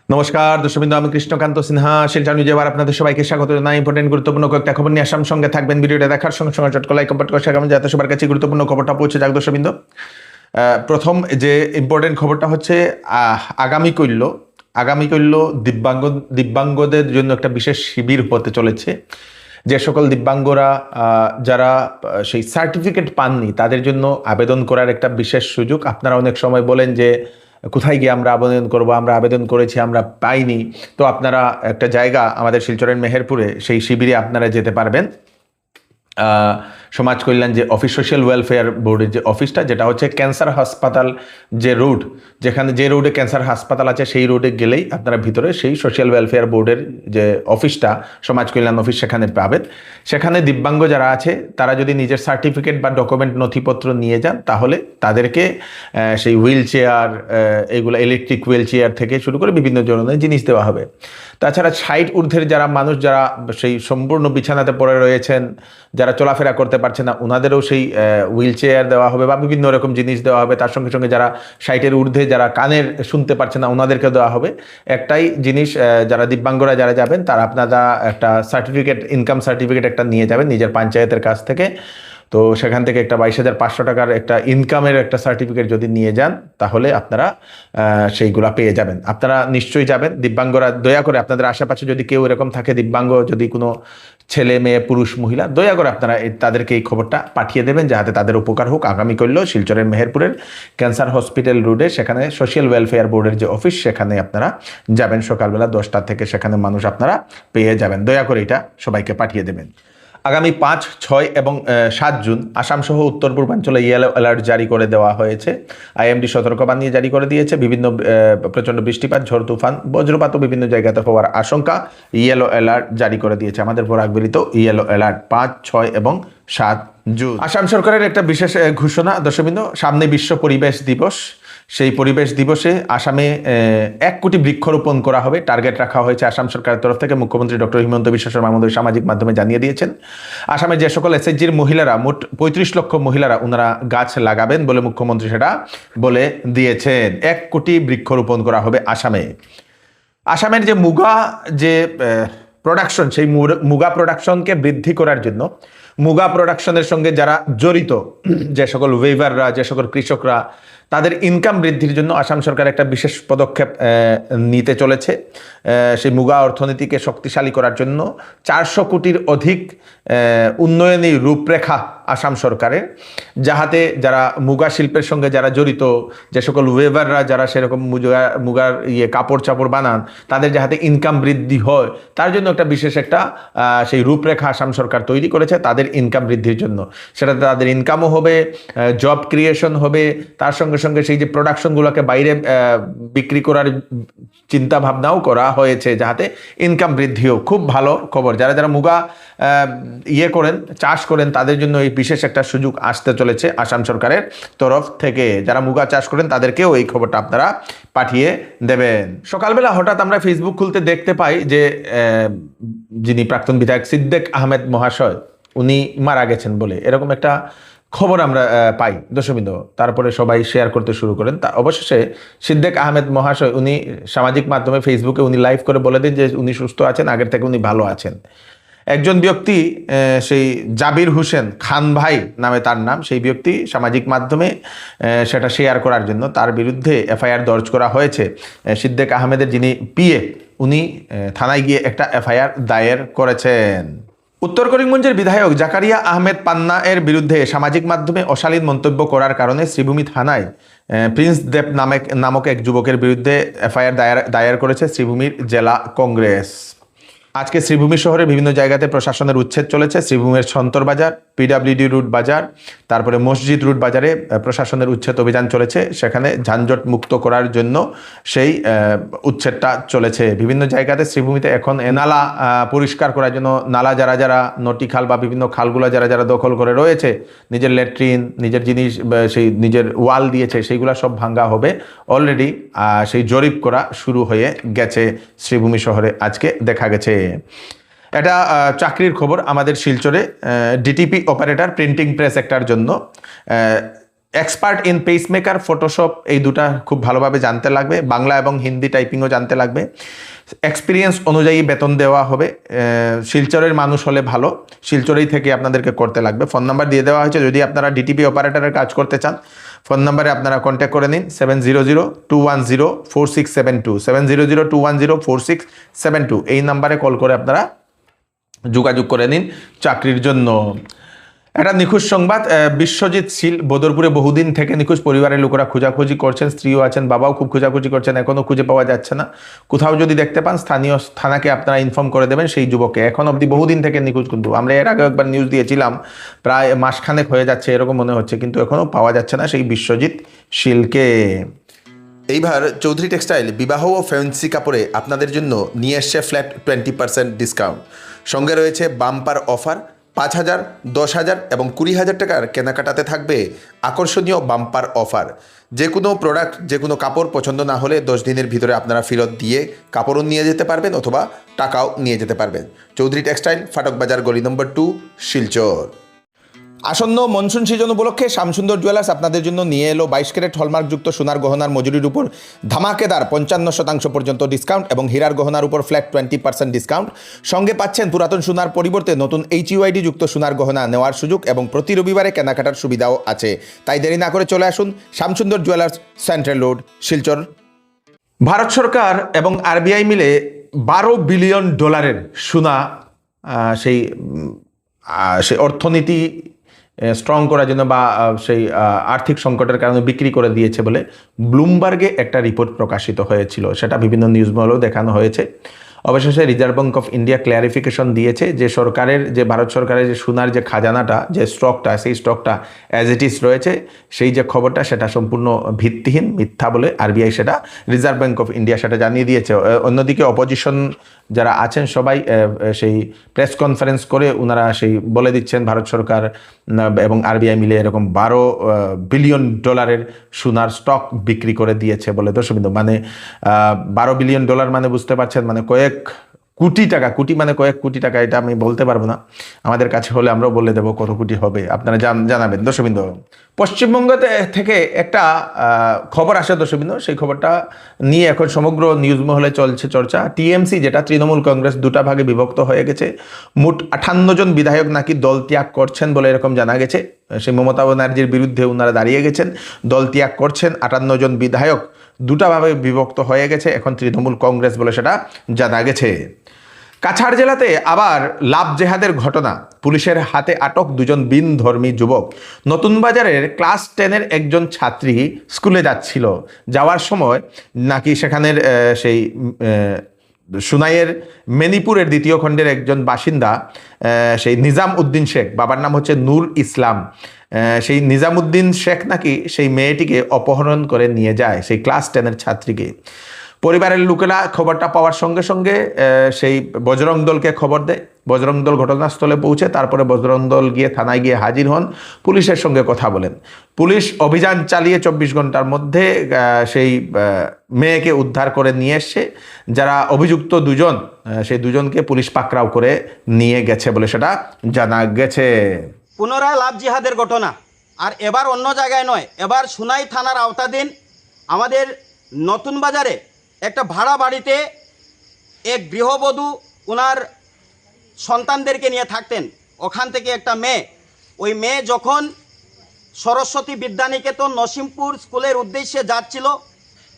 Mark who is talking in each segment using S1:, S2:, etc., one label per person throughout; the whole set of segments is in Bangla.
S1: নমস্কার দর্শকবৃন্দ, আমি কৃষ্ণকান্ত সিনহা শিলচর নিউজে আবার আপনাদের সবাইকে স্বাগত জানাই। ইম্পর্টেন্ট গুরুত্বপূর্ণ কয়েকটা খবর নিয়ে আসাম সঙ্গে থাকবেন। ভিডিওটা দেখার সঙ্গে সঙ্গে চট করে লাইক কমেন্ট করে শেখাবেন যাতে সবার কাছে গুরুত্বপূর্ণ খবরটা পৌঁছে যাক। দর্শকবৃন্দ, প্রথম যে ইম্পর্টেন্ট খবরটা হচ্ছে আগামী কল্য দিব্যাঙ্গদের জন্য একটা বিশেষ শিবির হতে চলেছে। যে সকল দিব্যাঙ্গরা যারা সেই সার্টিফিকেট পাননি তাদের জন্য আবেদন করার একটা বিশেষ সুযোগ। আপনারা অনেক সময় বলেন যে কোথায় গিয়ে আমরা আবেদন করব, আমরা আবেদন করেছি আমরা পাইনি। তো আপনারা একটা জায়গা আমাদের শিলচরের মেহেরপুরে সেই শিবিরে আপনারা যেতে পারবেন। সমাজ কল্যাণ যে অফিস, সোশ্যাল ওয়েলফেয়ার বোর্ডের যে অফিসটা, যেটা হচ্ছে ক্যান্সার হাসপাতাল যে রোড, যে রোডে ক্যান্সার হাসপাতাল আছে সেই রোডে গেলেই আপনারা ভিতরে সেই সোশ্যাল ওয়েলফেয়ার বোর্ডের যে অফিসটা, সমাজ কল্যাণ অফিস, সেখানে পাবেন। সেখানে দিব্যাঙ্গ যারা আছে তারা যদি নিজের সার্টিফিকেট বা ডকুমেন্ট নথিপত্র নিয়ে যান তাহলে তাদেরকে সেই হুইল চেয়ার, এগুলো ইলেকট্রিক হুইল চেয়ার থেকে শুরু করে বিভিন্ন ধরনের জিনিস দেওয়া হবে। তাছাড়া 60 ঊর্ধ্বের যারা মানুষ, যারা সেই সম্পূর্ণ বিছানাতে পড়ে রয়েছেন, যারা চলাফেরা করতে পারছে না, ওনাদেরও সেই হুইল চেয়ার দেওয়া হবে বা বিভিন্ন রকম জিনিস দেওয়া হবে। তার সঙ্গে সঙ্গে যারা 60-এর ঊর্ধ্বে, যারা কানের শুনতে পারছে না, ওনাদেরকে দেওয়া হবে। একটাই জিনিস, যারা দিব্যাঙ্গরা যারা যাবেন তারা আপনারা একটা সার্টিফিকেট, ইনকাম সার্টিফিকেট একটা নিয়ে যাবেন নিজের পঞ্চায়েতের কাছ থেকে। তো সেখান থেকে একটা 22,500 টাকার একটা ইনকামের একটা সার্টিফিকেট যদি নিয়ে যান তাহলে আপনারা সেইগুলা পেয়ে যাবেন। আপনারা নিশ্চয়ই যাবেন। দিব্যাঙ্গরা দয়া করে আপনাদের আশেপাশে যদি কেউ এরকম থাকে, দিব্যাঙ্গ, যদি কোনো ছেলে মেয়ে, পুরুষ মহিলা, দয়া করে আপনারা তাদেরকে এই খবরটা পাঠিয়ে দেবেন যাতে তাদের উপকার হোক। আগামী করল শিলচরের মেহেরপুরের ক্যান্সার হসপিটাল রোডে, সেখানে সোশ্যাল ওয়েলফেয়ার বোর্ডের যে অফিস, সেখানে আপনারা যাবেন সকালবেলা 10টা থেকে। সেখানে মানুষ আপনারা পেয়ে যাবেন। দয়া করে এটা সবাইকে পাঠিয়ে দেবেন। আগামী 5, 6 এবং 7 জুন আসাম সহ উত্তর পূর্বাঞ্চলে ইয়েলো অ্যালার্ট জারি করে দেওয়া হয়েছে। আইএমডি সতর্কবাণী জারি করে দিয়েছে। বিভিন্ন প্রচণ্ড বৃষ্টিপাত, ঝড় তুফান, বজ্রপাতও বিভিন্ন জায়গাতে হওয়ার আশঙ্কা। ইয়েলো অ্যালার্ট জারি করে দিয়েছে আমাদের বরাকবেলিত ইয়েলো অ্যালার্ট 5, 6 এবং 7 জুন। আসাম সরকারের একটা বিশেষ ঘোষণা। দর্শকবৃন্দ, সামনে বিশ্ব পরিবেশ দিবস। সেই পরিবেশ দিবসে আসামে 1 কোটি বৃক্ষরোপণ করা হবে, টার্গেট রাখা হয়েছে আসাম সরকারের তরফ থেকে। মুখ্যমন্ত্রী ডক্টর হিমন্ত বিশ্ব শর্মা মহোদয় সামাজিক মাধ্যমে জানিয়ে দিয়েছেন। আসামে যে সকল এসএইচজির মহিলারা, মোট 35 লক্ষ মহিলারা, ওনারা গাছ লাগাবেন বলে মুখ্যমন্ত্রী সেটা বলে দিয়েছেন। 1 কোটি বৃক্ষরোপণ করা হবে আসামে। আসামের যে মুগা যে প্রোডাকশন, সেই মুগা প্রোডাকশনকে বৃদ্ধি করার জন্য, মুগা প্রোডাকশনের সঙ্গে যারা জড়িত, যে সকল ওয়েভাররা, যে সকল কৃষকরা, তাদের ইনকাম বৃদ্ধির জন্য আসাম সরকার একটা বিশেষ পদক্ষেপ নিতে চলেছে। সেই মুগা অর্থনীতিকে শক্তিশালী করার জন্য 400 কোটির অধিক উন্নয়নী রূপরেখা আসাম সরকারের, যাহাতে যারা মুগা শিল্পের সঙ্গে যারা জড়িত, যে সকল ওয়েভাররা যারা সেরকম মুগার কাপড় চাপড় বানান, তাদের যাহাতে ইনকাম বৃদ্ধি হয়, তার জন্য একটা বিশেষ একটা সেই রূপরেখা আসাম সরকার তৈরি করেছে তাদের ইনকাম বৃদ্ধির জন্য। সেটাতে তাদের ইনকামও হবে, জব ক্রিয়েশন হবে, তার সঙ্গে সঙ্গে সেই যে প্রোডাকশনগুলোকে বাইরে বিক্রি করার চিন্তা ভাবনাও করা হয়েছে যাহাতে ইনকাম বৃদ্ধিও। খুব ভালো খবর। যারা যারা মুগা চাষ করেন তাদের জন্য এই বিশেষ একটা সুযোগ আসতে চলেছে আসাম সরকারের তরফ থেকে। যারা মুগা চাষ করেন তাদেরকেও এই খবরটা আপনারা পাঠিয়ে দেবেন। সকালবেলা হঠাৎ আমরা ফেসবুক খুলতে দেখতে পাই যে যিনি প্রাক্তন বিধায়ক সিদ্দিক আহমেদ মহাশয়, উনি মারা গেছেন বলে এরকম একটা খবর আমরা পাই। দর্শকবৃন্দ, তারপরে সবাই শেয়ার করতে শুরু করেন। তা অবশেষে সিদ্দিক আহমেদ মহাশয় উনি সামাজিক মাধ্যমে, ফেসবুকে উনি লাইভ করে বলে দেন যে উনি সুস্থ আছেন, আগের থেকে উনি ভালো আছেন। একজন ব্যক্তি, সেই জাবির হোসেন খান ভাই নামে তার নাম, সেই ব্যক্তি সামাজিক মাধ্যমে সেটা শেয়ার করার জন্য তার বিরুদ্ধে এফআইআর দর্জ করা হয়েছে। সিদ্দিক আহমেদের যিনি পিএ, উনি থানায় গিয়ে একটা এফআইআর দায়ের করেছেন। উত্তর করিমগঞ্জের বিধায়ক জাকারিয়া আহমেদ পান্না এর বিরুদ্ধে সামাজিক মাধ্যমে অশালীন মন্তব্য করার কারণে শ্রীভূমি থানায় প্রিন্স দেব নামক এক যুবকের বিরুদ্ধে এফআইআর দায়ের করেছে শ্রীভূমির জেলা কংগ্রেস। আজকে শ্রীভূমি শহরে বিভিন্ন জায়গাতে প্রশাসনের উচ্ছেদ চলেছে। শ্রীভূমির সন্তর বাজার, পিডাব্লিউডি রুট বাজার, তারপরে মসজিদ রুট বাজারে প্রশাসনের উচ্ছেদ অভিযান চলেছে। সেখানে যানজট মুক্ত করার জন্য সেই উচ্ছেদটা চলেছে। বিভিন্ন জায়গাতে শ্রীভূমিতে এখন নালা পরিষ্কার করার জন্য, নালা যারা যারা নটি খাল বা বিভিন্ন খালগুলো যারা যারা দখল করে রয়েছে, নিজের ল্যাট্রিন, নিজের জিনিস, সেই নিজের ওয়াল দিয়েছে, সেইগুলো সব ভাঙ্গা হবে। অলরেডি সেই জরিপ করা শুরু হয়ে গেছে শ্রীভূমি শহরে, আজকে দেখা গেছে। এটা চাকরির খবর আমাদের শিলচরে। ডিটিপি অপারেটর, প্রিন্টিং প্রেস একটার জন্য এক্সপার্ট ইন পেসমেকার, ফটোশপ, এই দুটা খুব ভালোভাবে জানতে লাগবে। বাংলা এবং হিন্দি টাইপিংও জানতে লাগবে। এক্সপিরিয়েন্স অনুযায়ী বেতন দেওয়া হবে। শিলচরের মানুষ হলে ভালো, শিলচরেই থেকে আপনাদেরকে করতে লাগবে। ফোন নাম্বার দিয়ে দেওয়া হয়েছে, যদি আপনারা ডিটিপি অপারেটরের কাজ করতে চান ফোন নাম্বারে আপনারা কন্ট্যাক্ট করে নিন 700-210-4672, 700-210-4672, এই নাম্বারে কল করে আপনারা যোগাযোগ করে নিন চাকরির জন্য। একটা নিখোঁজ সংবাদ, বিশ্বজিৎ শীল বদরপুরে বহুদিন থেকে নিখোঁজ। পরিবারের লোকেরা খোঁজাখুঁজি করছেন, স্ত্রীও আছেন, বাবাও খুব খোঁজাখুঁজি করছেন, এখনও খুঁজে পাওয়া যাচ্ছে না। কোথাও যদি দেখতে পান স্থানীয় থানাকে আপনারা ইনফর্ম করে দেবেন সেই যুবককে। এখন অবধি বহুদিন থেকে নিখোঁজ, কিন্তু আমরা এর আগে একবার নিউজ দিয়েছিলাম, প্রায় মাসখানেক হয়ে যাচ্ছে এরকম মনে হচ্ছে, কিন্তু এখনও পাওয়া যাচ্ছে না সেই বিশ্বজিৎ শীলকে।
S2: এইবার চৌধুরী টেক্সটাইল বিবাহ ও ফ্যান্সি কাপড়ে আপনাদের জন্য নিয়ে এসছে ফ্ল্যাট 20% ডিসকাউন্ট। সঙ্গে রয়েছে বাম্পার অফার। 5,000, 10,000 এবং 20,000 টাকার কেনাকাটাতে থাকবে আকর্ষণীয় বাম্পার অফার। যে কোনো প্রোডাক্ট, যে কোনো কাপড় পছন্দ না হলে 10 দিনের ভিতরে আপনারা ফেরত দিয়ে কাপড়ও নিয়ে যেতে পারবেন অথবা টাকাও নিয়ে যেতে পারবেন। চৌধুরী টেক্সটাইল, ফাটক বাজার, গলি নম্বর 2, শিলচর। আসন্ন মনসুন সিজন উপলক্ষে শ্যামসুন্দর জুয়েলার্স আপনাদের জন্য নিয়ে এলো 22 ক্যারেট হলমার্কযুক্ত সোনার গহনার মজুরির উপর ধামাকেদার 55% পর্যন্ত ডিসকাউন্ট এবং হীরার গহনার উপর ফ্ল্যাট 20% ডিসকাউন্ট। সঙ্গে পাচ্ছেন পুরাতন সোনার পরিবর্তে নতুন HUID যুক্ত সোনার গহনা নেওয়ার সুযোগ এবং প্রতি রবিবারে কেনাকাটার সুবিধাও আছে। তাই দেরি না করে চলে আসুন Shyamsundar jewellers, central road, Silchar.
S1: ভারত সরকার এবং আরবিআই মিলে $12 বিলিয়ন সোনা সেই অর্থনীতি স্ট্রং করার জন্য বা সেই আর্থিক সংকটের কারণে বিক্রি করে দিয়েছে বলে ব্লুমবার্গে একটা রিপোর্ট প্রকাশিত হয়েছিল, সেটা বিভিন্ন নিউজ মহলেও দেখানো হয়েছে। অবশেষে reserve bank of India clarification দিয়েছে যে ভারত সরকারের যে সোনার যে খাজানাটা, যে স্টকটা, সেই স্টকটা অ্যাজ ইট ইজ রয়েছে, সেই যে খবরটা সেটা সম্পূর্ণ ভিত্তিহীন, মিথ্যা বলে আরবিআই সেটা, রিজার্ভ ব্যাঙ্ক অফ ইন্ডিয়া সেটা জানিয়ে দিয়েছে। অন্যদিকে অপোজিশন যারা আছেন সবাই সেই প্রেস কনফারেন্স করে ওনারা সেই বলে দিচ্ছেন ভারত সরকার এবং আরবিআই মিলে এরকম $12 বিলিয়ন সোনার স্টক বিক্রি করে দিয়েছে বলে। দর্শকবৃন্দ, মানে $12 বিলিয়ন মানে বুঝতে পারছেন, মানে কয়েক কোটি টাকা, কোটি মানে কয়েক কোটি টাকা, এটা আমি বলতে পারবো না, আমাদের কাছে হলে আমরাও বলে দেবো কত কোটি হবে, আপনারা জানাবেন। দর্শকবৃন্দ, পশ্চিমবঙ্গ থেকে একটা খবর আসে দর্শকবৃন্দ, সেই খবরটা নিয়ে এখন সমগ্র নিউজ মহলে চলছে চর্চা। টিএমসি, যেটা তৃণমূল কংগ্রেস, দুটা ভাগে বিভক্ত হয়ে গেছে। মোট 58 জন বিধায়ক নাকি দল ত্যাগ করছেন বলে এরকম জানা গেছে। সেই মমতা ব্যানার্জির বিরুদ্ধে ওনারা দাঁড়িয়ে গেছেন, দল ত্যাগ করছেন। 58 জন বিধায়ক দুটা ভাবে বিভক্ত হয়ে গেছে, এখন তৃণমূল কংগ্রেস বলে সেটা জানা গেছে। কাছাড় জেলাতে আবার লাভ জেহাদের ঘটনা, পুলিশের হাতে আটক 2 বিনধর্মী যুবক। নতুন বাজারের ক্লাস 10-এর একজন ছাত্রী স্কুলে যাচ্ছিল, যাওয়ার সময় নাকি সেখানের সেই সুনাইয়ের মেনিপুরের 2য় খণ্ডের একজন বাসিন্দা সেই নিজাম উদ্দিন শেখ, বাবার নাম হচ্ছে নূর ইসলাম, সেই নিজামুদ্দিন শেখ নাকি সেই মেয়েটিকে অপহরণ করে নিয়ে যায়, সেই ক্লাস 10-এর ছাত্রীকে। পরিবারের লোকেরা খবরটা পাওয়ার সঙ্গে সঙ্গে সেই বজরং দলকে খবর দেয়। বজরং দল ঘটনাস্থলে পৌঁছে তারপরে বজরং দল গিয়ে থানায় গিয়ে হাজির হন, পুলিশের সঙ্গে কথা বলেন। পুলিশ অভিযান চালিয়ে 24 ঘন্টার মধ্যে সেই মেয়েকে উদ্ধার করে নিয়ে এসছে। যারা অভিযুক্ত 2 সেই 2জনকে পুলিশ পাকড়াও করে নিয়ে গেছে বলে সেটা জানা গেছে।
S3: পুনরায় লাভ জিহাদের ঘটনা, আর এবার অন্য জায়গায় নয়, এবার সুনাই থানার আওতাধীন আমাদের নতুন বাজারে একটা ভাড়া বাড়িতে এক গৃহবধূ ওনার সন্তানদেরকে নিয়ে থাকতেন। ওখান থেকে একটা মেয়ে, ওই মেয়ে যখন সরস্বতী বিদ্যানিকেতন নসিমপুর স্কুলের উদ্দেশ্যে যাচ্ছিল,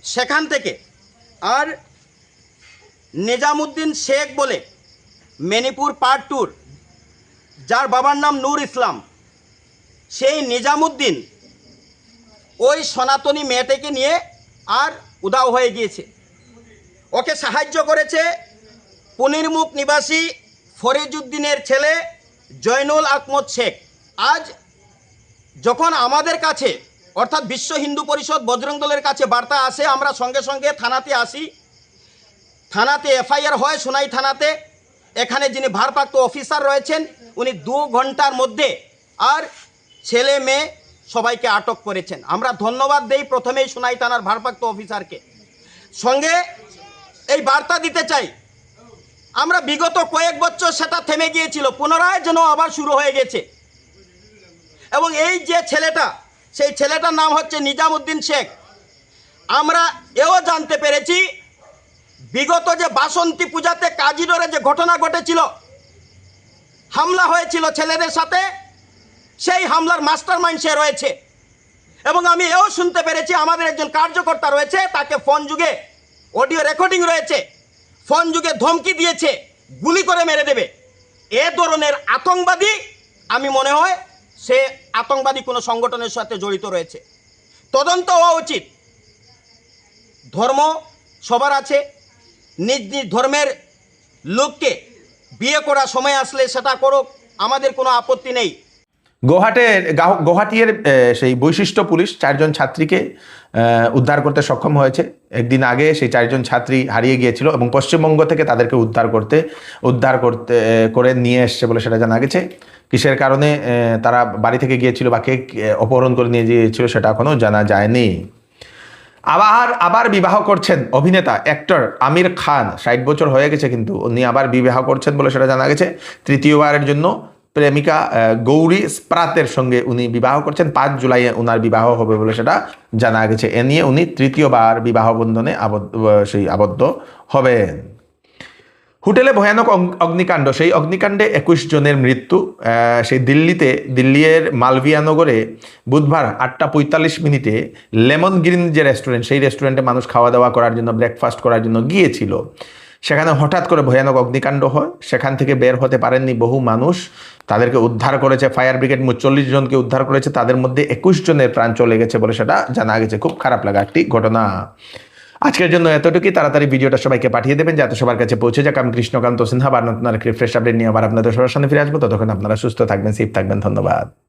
S3: সেখান থেকে আর নিজামুদ্দিন শেখ বলে মণিপুর পার্ট 2, যার বাবার নাম নূর ইসলাম, সেই নিজামুদ্দিন ওই সনাতনী মেয়েটাকে নিয়ে আর উধাও হয়ে গিয়েছে। ওকে সাহায্য করেছে পনিরমুখ নিবাসী ফরিজউদ্দিনের ছেলে জয়নুল আহমদ শেখ। আজ যখন আমাদের কাছে অর্থাৎ বিশ্ব হিন্দু পরিষদ বজরং দলের কাছে বার্তা আসে, আমরা সঙ্গে সঙ্গে থানাতে আসি। থানাতে এফআইআর হয় সুনাই থানাতে। এখানে যিনি ভারপ্রাপ্ত অফিসার রয়েছেন উনি 2 ঘন্টার মধ্যে আর ছেলে মেয়ে সবাইকে আটক করেছেন। আমরা ধন্যবাদ দেই প্রথমেই সুনাই থানার ভারপ্রাপ্ত অফিসারকে। সঙ্গে এই বার্তা দিতে চাই, আমরা বিগত কয়েক বছর সেটা থেমে গিয়েছিল, পুনরায় যেন আবার শুরু হয়ে গেছে। এবং এই যে ছেলেটা সেই ছেলেটার নাম হচ্ছে নিজামুদ্দিন শেখ। আমরা এও জানতে পেরেছি বিগত যে বাসন্তী পূজাতে কাজিডোরে যে ঘটনা ঘটেছিল, হামলা হয়েছিল ছেলেদের সাথে, সেই হামলার মাস্টারমাইন্ড সে রয়েছে। এবং আমি এও শুনতে পেরেছি আমাদের একজন কার্যকর্তা রয়েছে, তাকে ফোন যুগে অডিও রেকর্ডিং রয়েছে, ফোন যুগে ধমকি দিয়েছে গুলি করে মেরে দেবে। এ ধরনের আতঙ্কবাদী, আমি মনে হয় সে আতঙ্কবাদী কোনো সংগঠনের সাথে জড়িত রয়েছে। তদন্ত হওয়া উচিত। ধর্ম সবার আছে, নিজ নিজ ধর্মের লোককে বিয়ে করা সময় আসলে সেটা করুক, আমাদের কোনো আপত্তি নেই।
S1: গুয়াহাটির সেই বৈশিষ্ট্য পুলিশ 4 জন ছাত্রীকে উদ্ধার করতে সক্ষম হয়েছে। একদিন আগে সেই 4 জন ছাত্রী হারিয়ে গিয়েছিল এবং পশ্চিমবঙ্গ থেকে তাদেরকে উদ্ধার করে নিয়ে এসছে বলে সেটা জানা গেছে। কিসের কারণে তারা বাড়ি থেকে গিয়েছিল বা কে অপহরণ করে নিয়ে গিয়েছিল সেটা এখনও জানা যায়নি। আবার বিবাহ করছেন অভিনেতা অ্যাক্টর আমির খান। 60 বছর হয়ে গেছে, কিন্তু উনি আবার বিবাহ করছেন বলে সেটা জানা গেছে। তৃতীয়বারের জন্য প্রেমিকা গৌরী স্প্রাতের সঙ্গে উনি বিবাহ করছেন। 5 জুলাই উনার বিবাহ হবে বলে সেটা জানা গেছে। এ নিয়ে উনি তৃতীয়বার বিবাহ বন্ধনে আবদ্ধ হবেন। হোটেলে ভয়ানক অগ্নিকাণ্ড, সেই অগ্নিকাণ্ডে 21 জনের মৃত্যু। সেই দিল্লির মালভিয়া নগরে বুধবার 8:45 লেমন গ্রিন যে রেস্টুরেন্ট, সেই রেস্টুরেন্টে মানুষ খাওয়া দাওয়া করার জন্য, ব্রেকফাস্ট করার জন্য গিয়েছিল। সেখানে হঠাৎ করে ভয়ানক অগ্নিকাণ্ড হয়। সেখান থেকে বের হতে পারেননি বহু মানুষ। তাদেরকে উদ্ধার করেছে ফায়ার ব্রিগেড, 40 জনকে উদ্ধার করেছে। তাদের মধ্যে 21 জনের প্রাণ চলে গেছে বলে সেটা জানা গেছে। খুব খারাপ লাগা একটি ঘটনা। আজকের জন্য এতটুকুই। তাড়াতাড়ি ভিডিওটা সবাইকে পাঠিয়ে দেবেন যাতে সবার কাছে পৌঁছে যাক। আমি কৃষ্ণকান্ত সিনহা, নতুন আরেকটি ফ্রেশ আপডেট নিয়ে আবার আপনাদের সবার সামনে ফিরে আসবো। ততক্ষণ আপনারা সুস্থ থাকবেন, সেফ থাকবেন। ধন্যবাদ।